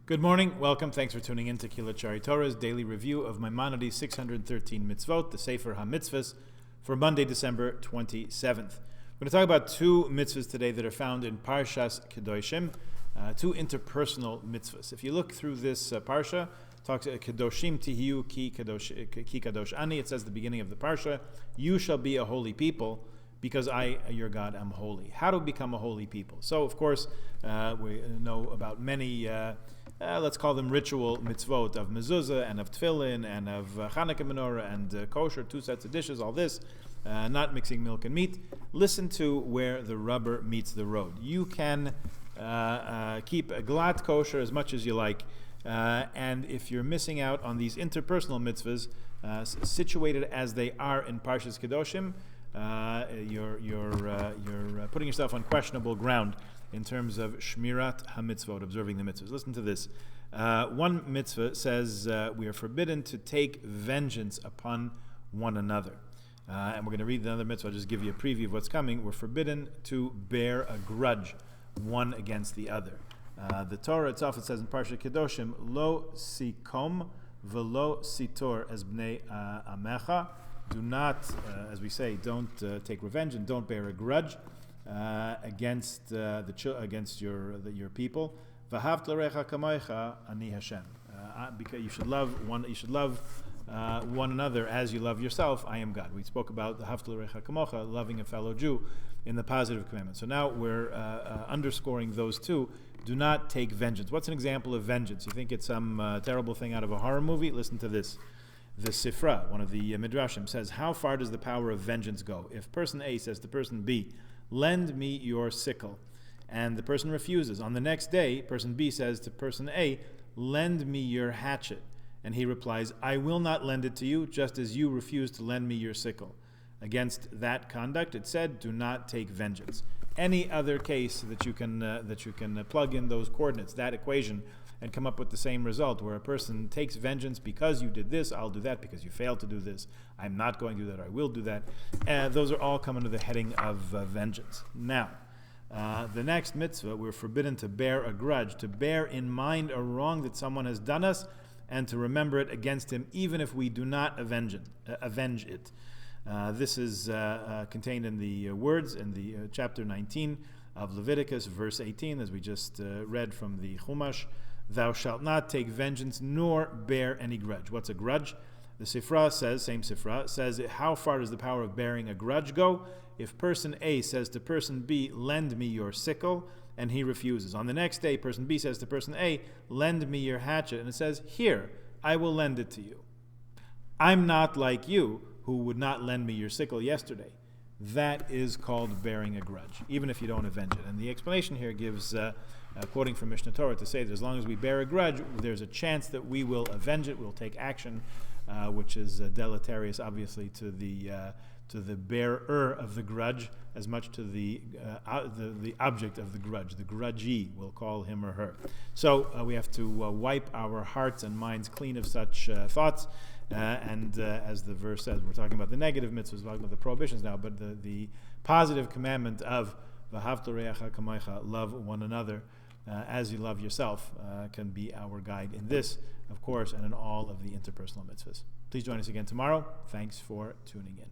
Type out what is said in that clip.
Good morning, welcome, thanks for tuning in to Kilachari Torah's daily review of Maimonides' 613 Mitzvot, the Sefer HaMitzvahs, for Monday, December 27th. We're going to talk about two mitzvahs today that are found in Parshas Kedoshim, two interpersonal mitzvahs. If you look through this parsha, it talks Kedoshim Tihiyu ki kadosh ani. It says at the beginning of the parsha, you shall be a holy people, because I, your God, am holy. How to become a holy people? So, of course, we know about many, let's call them ritual mitzvot of mezuzah and of tefillin and of Hanukkah menorah and kosher, two sets of dishes, all this, not mixing milk and meat. Listen to where the rubber meets the road. You can keep a glatt kosher as much as you like, and if you're missing out on these interpersonal mitzvahs, situated as they are in Parshas Kedoshim, you're putting yourself on questionable ground in terms of Shmirat HaMitzvot, observing the mitzvahs. Listen to this. One mitzvah says we are forbidden to take vengeance upon one another. And we're going to read another mitzvah. I'll just give you a preview of what's coming. We're forbidden to bear a grudge one against the other. The Torah itself, it says in Parshat Kedoshim, Lo sikom velo sitor es bnei amecha. Do not, as we say, don't take revenge and don't bear a grudge against your people. V'ahavta l'recha kamocha ani Hashem. Because you should love one. You should love one another as you love yourself. I am God. We spoke about the Havta l'recha kamocha, loving a fellow Jew, in the positive commandment. So now we're underscoring those two. Do not take vengeance. What's an example of vengeance? You think it's some terrible thing out of a horror movie? Listen to this. The Sifra, one of the Midrashim, says, how far does the power of vengeance go? If person A says to person B, lend me your sickle, and the person refuses, on the next day, person B says to person A, lend me your hatchet, and he replies, I will not lend it to you, just as you refuse to lend me your sickle. Against that conduct, it said, do not take vengeance. Any other case that you can plug in those coordinates, that equation, and come up with the same result, where a person takes vengeance because you did this, I'll do that, because you failed to do this, I'm not going to do that, or I will do that. Those are all come under the heading of vengeance. Now, the next mitzvah, we're forbidden to bear a grudge, to bear in mind a wrong that someone has done us, and to remember it against him, even if we do not avenge it. This is contained in the words in the chapter 19 of Leviticus, verse 18, as we just read from the Chumash. Thou shalt not take vengeance nor bear any grudge. What's a grudge? The Sifra says, same Sifra, says, how far does the power of bearing a grudge go? If person A says to person B, lend me your sickle, and he refuses. On the next day, person B says to person A, lend me your hatchet, and it says, here, I will lend it to you. I'm not like you, who would not lend me your sickle yesterday. That is called bearing a grudge, even if you don't avenge it. And the explanation here gives, quoting from Mishnah Torah, to say that as long as we bear a grudge, there's a chance that we will avenge it, we'll take action, which is deleterious, obviously, to the bearer of the grudge, as much to the object of the grudge. The grudgee, we'll call him or her. So we have to wipe our hearts and minds clean of such thoughts. And as the verse says, we're talking about the negative mitzvahs, we're talking about the prohibitions now, but the positive commandment of v'ahavta l'recha kamocha, love one another as you love yourself, can be our guide in this, of course, and in all of the interpersonal mitzvahs. Please join us again tomorrow. Thanks for tuning in.